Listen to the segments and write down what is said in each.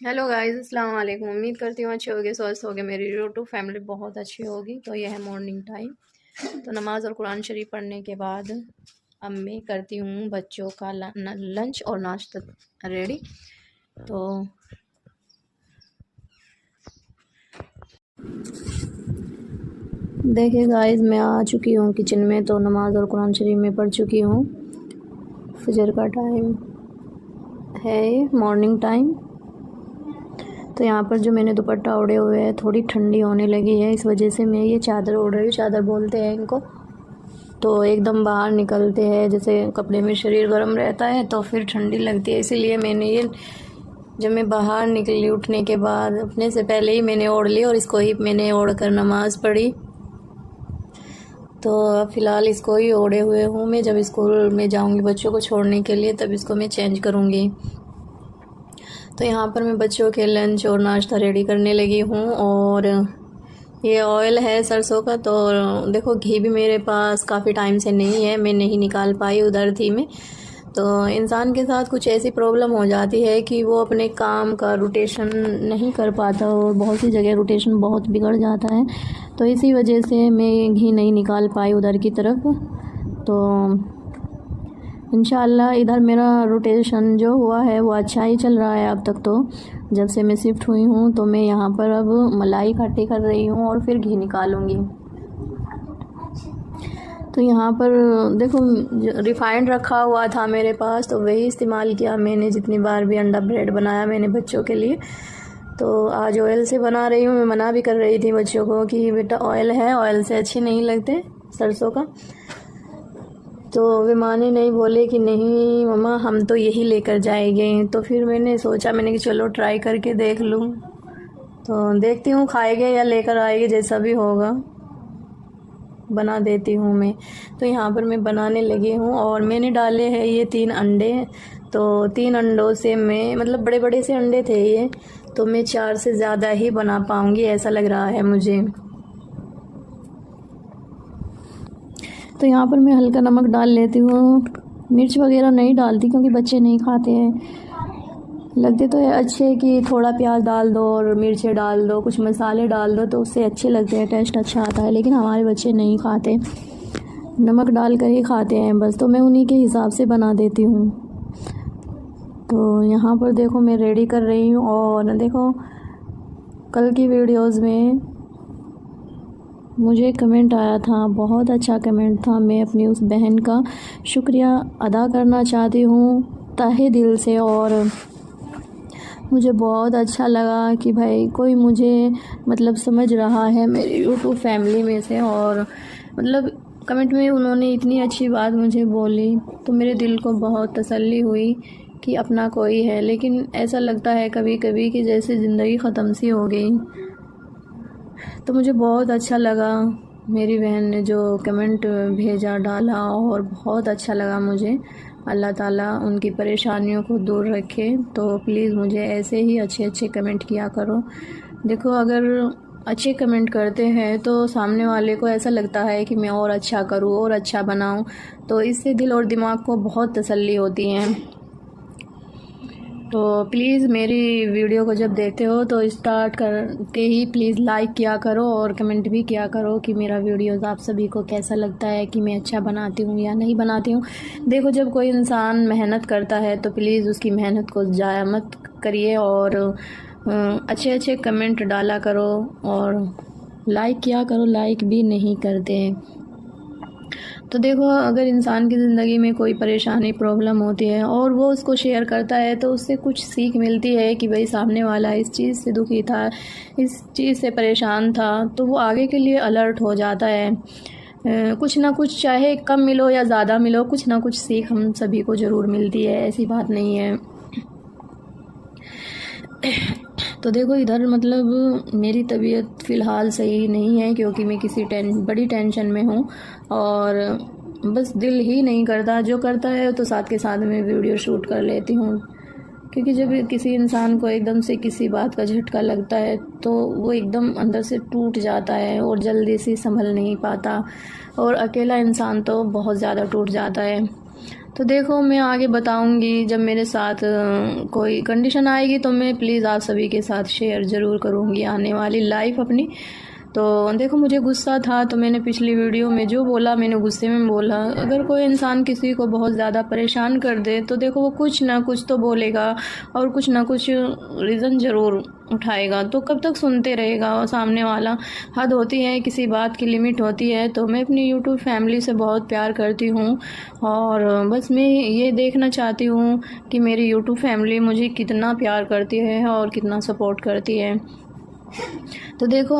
Hello guys, अस्सलाम वालेकुम। उम्मीद करती हूँ अच्छे होगे, स्वस्थ होगे। मेरी यूट्यूब फैमिली बहुत अच्छी होगी। तो यह है मॉर्निंग टाइम। तो नमाज़ और कुरान शरीफ पढ़ने के बाद अब मैं करती हूँ बच्चों का लंच और नाश्ता रेडी। तो देखिए गाइस, मैं आ चुकी हूँ किचन में। तो नमाज़ और कुरान शरीफ में पढ़ चुकी हूँ। फजर का टाइम है, मॉर्निंग टाइम। तो यहाँ पर जो मैंने दुपट्टा ओढ़े हुए है, थोड़ी ठंडी होने लगी है, इस वजह से मैं ये चादर ओढ़ रही हूँ। चादर बोलते हैं इनको। तो एकदम बाहर निकलते हैं, जैसे कपड़े में शरीर गर्म रहता है तो फिर ठंडी लगती है, इसीलिए मैंने ये जब मैं बाहर निकली उठने के बाद उठने से पहले ही मैंने ओढ़ ली और इसको ही मैंने ओढ़ कर नमाज़ पढ़ी। तो फ़िलहाल इसको ही ओढ़े हुए हूँ। मैं जब स्कूल में जाऊँगी बच्चों को छोड़ने के लिए तब इसको मैं चेंज करूँगी। तो यहाँ पर मैं बच्चों के लंच और नाश्ता रेडी करने लगी हूँ। और ये ऑयल है सरसों का। तो देखो, घी भी मेरे पास काफ़ी टाइम से नहीं है, मैं नहीं निकाल पाई, उधर थी मैं। तो इंसान के साथ कुछ ऐसी प्रॉब्लम हो जाती है कि वो अपने काम का रोटेशन नहीं कर पाता और बहुत सी जगह रोटेशन बहुत बिगड़ जाता है। तो इसी वजह से मैं घी नहीं निकाल पाई उधर की तरफ। तो इंशाल्लाह इधर मेरा रोटेशन जो हुआ है वो अच्छा ही चल रहा है अब तक। तो जब से मैं शिफ्ट हुई हूँ तो मैं यहाँ पर अब मलाई इकट्ठी कर रही हूँ और फिर घी निकालूँगी। तो यहाँ पर देखो, रिफ़ाइंड रखा हुआ था मेरे पास, तो वही इस्तेमाल किया मैंने जितनी बार भी अंडा ब्रेड बनाया मैंने बच्चों के लिए। तो आज ऑयल से बना रही हूँ। मैं मना भी कर रही थी बच्चों को कि बेटा ऑयल है, ऑयल से अच्छे नहीं लगते सरसों का। तो वे माने नहीं, बोले कि नहीं मम्मा हम तो यही लेकर जाएंगे। तो फिर मैंने सोचा, मैंने कि चलो ट्राई करके देख लूँ। तो देखती हूँ खाएंगे या लेकर आएंगे, जैसा भी होगा बना देती हूँ मैं। तो यहाँ पर मैं बनाने लगी हूँ और मैंने डाले हैं ये 3 अंडे। तो 3 अंडों से मैं, मतलब बड़े बड़े से अंडे थे ये, तो मैं 4 से ज़्यादा ही बना पाऊँगी ऐसा लग रहा है मुझे। तो यहाँ पर मैं हल्का नमक डाल लेती हूँ, मिर्च वगैरह नहीं डालती क्योंकि बच्चे नहीं खाते हैं। लगते तो है अच्छे कि थोड़ा प्याज डाल दो और मिर्चें डाल दो, कुछ मसाले डाल दो तो उससे अच्छे लगते हैं, टेस्ट अच्छा आता है, लेकिन हमारे बच्चे नहीं खाते, नमक डाल कर ही खाते हैं बस। तो मैं उन्हीं के हिसाब से बना देती हूँ। तो यहाँ पर देखो मैं रेडी कर रही हूँ। और देखो, कल की वीडियोज़ में मुझे कमेंट आया था, बहुत अच्छा कमेंट था। मैं अपनी उस बहन का शुक्रिया अदा करना चाहती हूँ तहे दिल से। और मुझे बहुत अच्छा लगा कि भाई कोई मुझे मतलब समझ रहा है मेरी यूट्यूब फैमिली में से। और मतलब कमेंट में उन्होंने इतनी अच्छी बात मुझे बोली तो मेरे दिल को बहुत तसल्ली हुई कि अपना कोई है। लेकिन ऐसा लगता है कभी कभी कि जैसे ज़िंदगी ख़त्म सी हो गई। तो मुझे बहुत अच्छा लगा मेरी बहन ने जो कमेंट भेजा डाला, और बहुत अच्छा लगा मुझे। अल्लाह ताला उनकी परेशानियों को दूर रखे। तो प्लीज़ मुझे ऐसे ही अच्छे अच्छे कमेंट किया करो। देखो, अगर अच्छे कमेंट करते हैं तो सामने वाले को ऐसा लगता है कि मैं और अच्छा करूँ और अच्छा बनाऊँ, तो इससे दिल और दिमाग को बहुत तसल्ली होती है। तो प्लीज़ मेरी वीडियो को जब देखते हो तो स्टार्ट करके ही प्लीज़ लाइक किया करो और कमेंट भी किया करो कि मेरा वीडियोज़ आप सभी को कैसा लगता है, कि मैं अच्छा बनाती हूँ या नहीं बनाती हूँ। देखो, जब कोई इंसान मेहनत करता है तो प्लीज़ उसकी मेहनत को ज़ाया मत करिए और अच्छे अच्छे कमेंट डाला करो और लाइक किया करो। लाइक भी नहीं करते हैं। तो देखो, अगर इंसान की ज़िंदगी में कोई परेशानी प्रॉब्लम होती है और वो उसको शेयर करता है तो उससे कुछ सीख मिलती है कि भाई सामने वाला इस चीज़ से दुखी था, इस चीज़ से परेशान था, तो वो आगे के लिए अलर्ट हो जाता है। कुछ ना कुछ, चाहे कम मिलो या ज़्यादा मिलो, कुछ ना कुछ सीख हम सभी को ज़रूर मिलती है, ऐसी बात नहीं है। तो देखो, इधर मतलब मेरी तबीयत फ़िलहाल सही नहीं है क्योंकि मैं किसी बड़ी टेंशन में हूँ और बस दिल ही नहीं करता। जो करता है तो साथ के साथ मैं वीडियो शूट कर लेती हूँ, क्योंकि जब किसी इंसान को एकदम से किसी बात का झटका लगता है तो वो एकदम अंदर से टूट जाता है और जल्दी से संभल नहीं पाता, और अकेला इंसान तो बहुत ज़्यादा टूट जाता है। तो देखो मैं आगे बताऊंगी, जब मेरे साथ कोई कंडीशन आएगी तो मैं प्लीज़ आप सभी के साथ शेयर ज़रूर करूंगी आने वाली लाइफ अपनी। तो देखो मुझे गुस्सा था, तो मैंने पिछली वीडियो में जो बोला मैंने गुस्से में बोला। अगर कोई इंसान किसी को बहुत ज़्यादा परेशान कर दे तो देखो वो कुछ ना कुछ तो बोलेगा और कुछ ना कुछ रीज़न ज़रूर उठाएगा। तो कब तक सुनते रहेगा वो सामने वाला। हद होती है, किसी बात की लिमिट होती है। तो मैं अपनी यूट्यूब फैमिली से बहुत प्यार करती हूँ और बस मैं ये देखना चाहती हूँ कि मेरी यूट्यूब फैमिली मुझे कितना प्यार करती है और कितना सपोर्ट करती है। तो देखो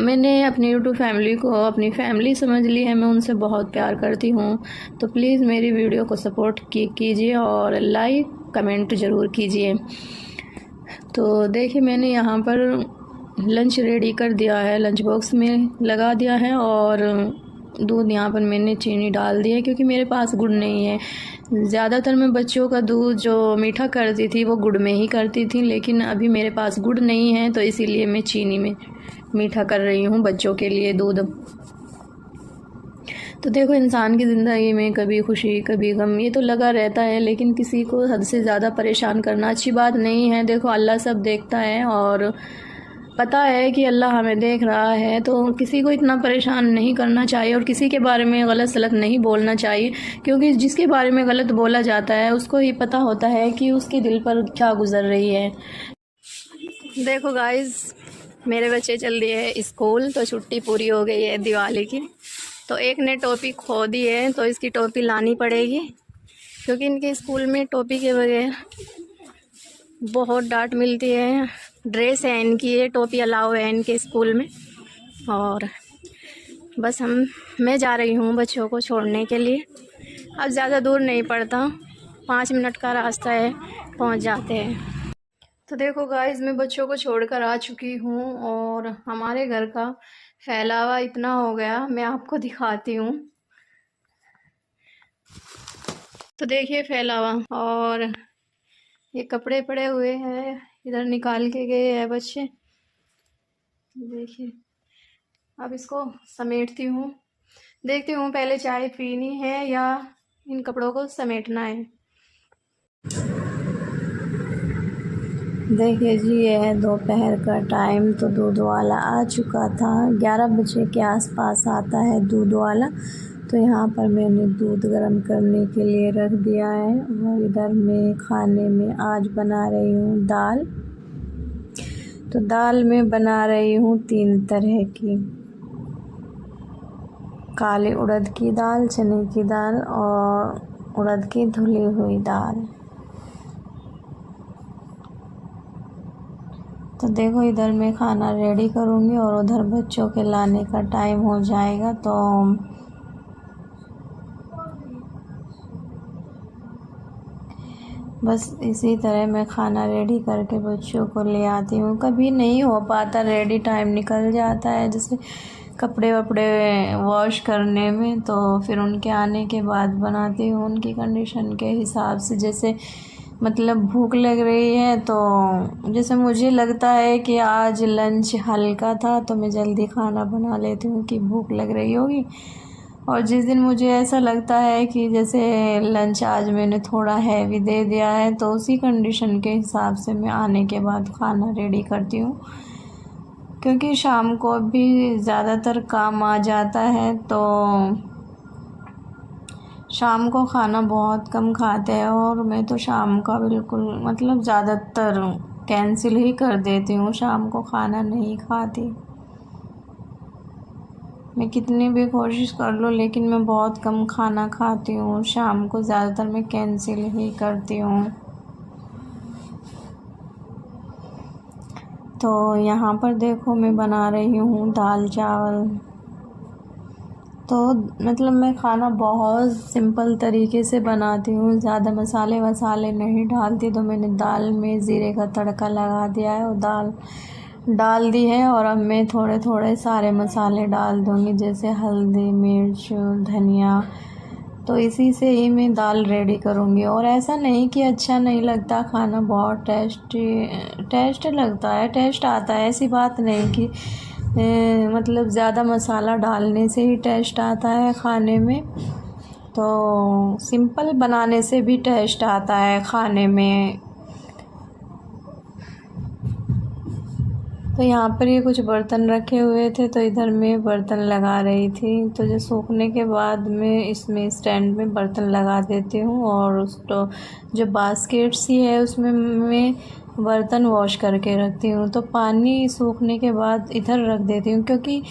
मैंने अपनी यूट्यूब फैमिली को अपनी फैमिली समझ ली है, मैं उनसे बहुत प्यार करती हूँ। तो प्लीज़ मेरी वीडियो को सपोर्ट कीजिए और लाइक कमेंट ज़रूर कीजिए। तो देखिए मैंने यहाँ पर लंच रेडी कर दिया है, लंच बॉक्स में लगा दिया है और दूध यहाँ पर मैंने चीनी डाल दी है क्योंकि मेरे पास गुड़ नहीं है। ज़्यादातर मैं बच्चों का दूध जो मीठा करती थी वो गुड़ में ही करती थी, लेकिन अभी मेरे पास गुड़ नहीं है तो इसीलिए मैं चीनी में मीठा कर रही हूँ बच्चों के लिए दूध। तो देखो इंसान की ज़िंदगी में कभी खुशी कभी गम ये तो लगा रहता है, लेकिन किसी को हद से ज़्यादा परेशान करना अच्छी बात नहीं है। देखो अल्लाह सब देखता है और पता है कि अल्लाह हमें देख रहा है, तो किसी को इतना परेशान नहीं करना चाहिए और किसी के बारे में गलत सलत नहीं बोलना चाहिए, क्योंकि जिसके बारे में गलत बोला जाता है उसको ही पता होता है कि उसके दिल पर क्या गुजर रही है। देखो गाइस मेरे बच्चे चल दिए है स्कूल, तो छुट्टी पूरी हो गई है दिवाली की। तो एक ने टोपी खो दी है तो इसकी टोपी लानी पड़ेगी, क्योंकि इनके स्कूल में टोपी के बगैर बहुत डांट मिलती है। ड्रेस है इनकी, ये टोपी अलाउ है इनके स्कूल में। और बस मैं जा रही हूँ बच्चों को छोड़ने के लिए। अब ज़्यादा दूर नहीं पड़ता, 5 मिनट का रास्ता है, पहुँच जाते हैं। तो देखो गाइस मैं बच्चों को छोड़कर आ चुकी हूँ और हमारे घर का फैलावा इतना हो गया, मैं आपको दिखाती हूँ। तो देखिए फैलावा, और ये कपड़े पड़े हुए हैं, इधर निकाल के गए हैं बच्चे। देखिए अब इसको समेटती हूँ, देखती हूँ पहले चाय पीनी है या इन कपड़ों को समेटना है। देखिए जी ये है दोपहर का टाइम, तो दूध वाला आ चुका था। 11 बजे के आसपास आता है दूध वाला। तो यहाँ पर मैंने दूध गर्म करने के लिए रख दिया है और इधर मैं खाने में आज बना रही हूँ दाल। तो दाल में बना रही हूँ 3 तरह की, काले उड़द की दाल, चने की दाल और उड़द की धुली हुई दाल। तो देखो इधर मैं खाना रेडी करूँगी और उधर बच्चों के लाने का टाइम हो जाएगा। तो बस इसी तरह मैं खाना रेडी करके बच्चों को ले आती हूँ। कभी नहीं हो पाता रेडी, टाइम निकल जाता है जैसे कपड़े वपड़े वॉश करने में, तो फिर उनके आने के बाद बनाती हूँ उनकी कंडीशन के हिसाब से। जैसे मतलब भूख लग रही है तो जैसे मुझे लगता है कि आज लंच हल्का था तो मैं जल्दी खाना बना लेती हूँ कि भूख लग रही होगी। और जिस दिन मुझे ऐसा लगता है कि जैसे लंच आज मैंने थोड़ा हैवी दे दिया है, तो उसी कंडीशन के हिसाब से मैं आने के बाद खाना रेडी करती हूँ, क्योंकि शाम को भी ज़्यादातर काम आ जाता है। तो शाम को खाना बहुत कम खाते हैं और मैं तो शाम का बिल्कुल मतलब ज़्यादातर कैंसिल ही कर देती हूँ, शाम को खाना नहीं खाती। मैं कितनी भी कोशिश कर लूँ लेकिन मैं बहुत कम खाना खाती हूँ, शाम को ज़्यादातर मैं कैंसिल ही करती हूँ। तो यहाँ पर देखो मैं बना रही हूँ दाल चावल। तो मतलब मैं खाना बहुत सिंपल तरीके से बनाती हूँ, ज़्यादा मसाले वसाले नहीं डालती। तो मैंने दाल में ज़ीरे का तड़का लगा दिया है और दाल डाल दी है, और अब मैं थोड़े थोड़े सारे मसाले डाल दूँगी, जैसे हल्दी, मिर्च, धनिया। तो इसी से ही मैं दाल रेडी करूँगी। और ऐसा नहीं कि अच्छा नहीं लगता खाना, बहुत टेस्ट लगता है, टेस्ट आता है, ऐसी बात नहीं कि मतलब ज़्यादा मसाला डालने से ही टेस्ट आता है खाने में। तो सिंपल बनाने से भी टेस्ट आता है खाने में। तो यहाँ पर ये कुछ बर्तन रखे हुए थे, तो इधर मैं बर्तन लगा रही थी। तो जो सूखने के बाद मैं इसमें स्टैंड में बर्तन लगा देती हूँ, और उस तो जो बास्केट सी है उसमें मैं बर्तन वॉश करके रखती हूँ। तो पानी सूखने के बाद इधर रख देती हूँ, क्योंकि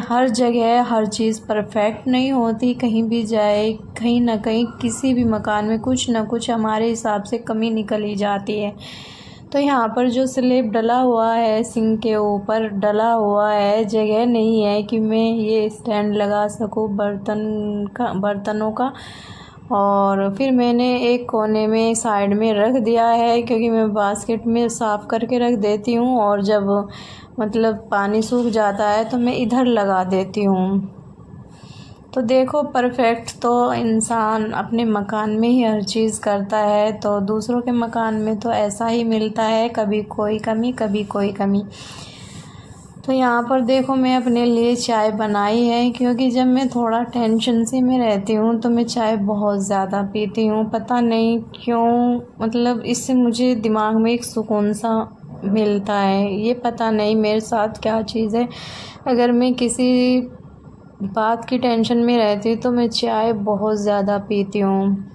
हर जगह हर चीज़ परफेक्ट नहीं होती। कहीं भी जाए, कहीं ना कहीं किसी भी मकान में कुछ ना कुछ हमारे हिसाब से कमी निकल ही जाती है। तो यहाँ पर जो स्लैब डला हुआ है, सिंक के ऊपर डला हुआ है, जगह नहीं है कि मैं ये स्टैंड लगा सकूँ बर्तनों का। और फिर मैंने एक कोने में साइड में रख दिया है, क्योंकि मैं बास्केट में साफ़ करके रख देती हूँ, और जब मतलब पानी सूख जाता है तो मैं इधर लगा देती हूँ। तो देखो, परफेक्ट तो इंसान अपने मकान में ही हर चीज़ करता है, तो दूसरों के मकान में तो ऐसा ही मिलता है, कभी कोई कमी कभी कोई कमी। तो यहाँ पर देखो, मैं अपने लिए चाय बनाई है, क्योंकि जब मैं थोड़ा टेंशन से में रहती हूँ तो मैं चाय बहुत ज़्यादा पीती हूँ। पता नहीं क्यों, मतलब इससे मुझे दिमाग में एक सुकून सा मिलता है। ये पता नहीं मेरे साथ क्या चीज़ है। अगर मैं किसी बात की टेंशन में रहती हूँ तो मैं चाय बहुत ज़्यादा पीती हूँ,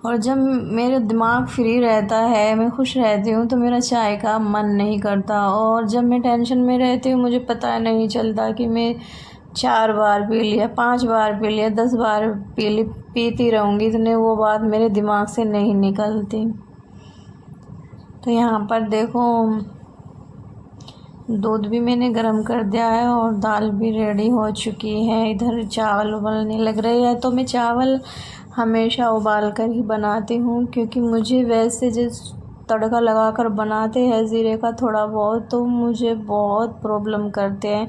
और जब मेरा दिमाग फ्री रहता है, मैं खुश रहती हूँ, तो मेरा चाय का मन नहीं करता। और जब मैं टेंशन में रहती हूँ, मुझे पता नहीं चलता कि मैं 4 बार पी लिया, 5 बार पी लिया, 10 बार पीती रहूँगी, इतने वो बात मेरे दिमाग से नहीं निकलती। तो यहाँ पर देखो, दूध भी मैंने गर्म कर दिया है, और दाल भी रेडी हो चुकी है। इधर चावल उबलने लग रहे हैं। तो मैं चावल हमेशा उबाल कर ही बनाती हूँ, क्योंकि मुझे वैसे जिस तड़का लगा कर बनाते हैं ज़ीरे का थोड़ा बहुत, तो मुझे बहुत प्रॉब्लम करते हैं।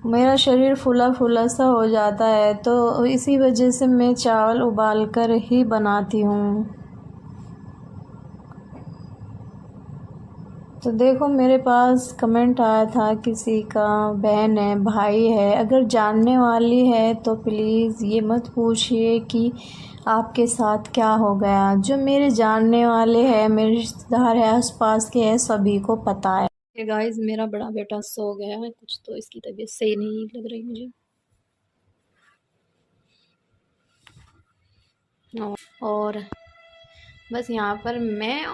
मेरा शरीर फूला फूला सा हो जाता है, तो इसी वजह से मैं चावल उबाल कर ही बनाती हूँ। तो देखो, मेरे पास कमेंट आया था किसी का, बहन है, भाई है, अगर जानने वाली है तो प्लीज़ ये मत पूछिए कि आपके साथ क्या हो गया। जो मेरे जानने वाले हैं, मेरे रिश्तेदार हैं, आसपास के हैं, सभी को पता है। गाइस, मेरा बड़ा बेटा सो गया है, कुछ तो इसकी तबीयत सही नहीं लग रही मुझे। और बस यहाँ पर मैं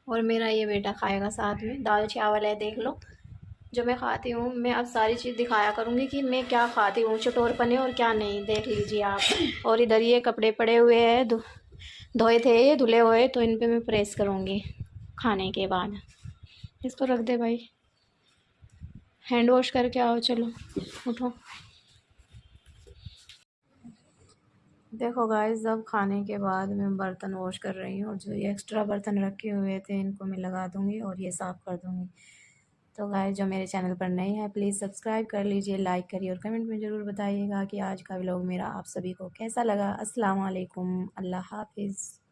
और मेरा ये बेटा खाएगा साथ में। दाल चावल है, देख लो जो मैं खाती हूँ। मैं अब सारी चीज़ दिखाया करूँगी कि मैं क्या खाती हूँ, चटोरपने और क्या नहीं, देख लीजिए आप। और इधर ये कपड़े पड़े हुए हैं, धोए थे, ये धुले हुए, तो इन पे मैं प्रेस करूँगी खाने के बाद। इसको रख दे भाई, हैंड वॉश करके आओ, चलो उठो। देखो गाइस, अब खाने के बाद मैं बर्तन वॉश कर रही हूँ, और जो ये एक्स्ट्रा बर्तन रखे हुए थे इनको मैं लगा दूँगी और ये साफ़ कर दूँगी। तो गाइस, जो मेरे चैनल पर नए हैं प्लीज़ सब्सक्राइब कर लीजिए, लाइक करिए, और कमेंट में ज़रूर बताइएगा कि आज का व्लॉग मेरा आप सभी को कैसा लगा। अस्सलाम वालेकुम, अल्लाह हाफ़िज़।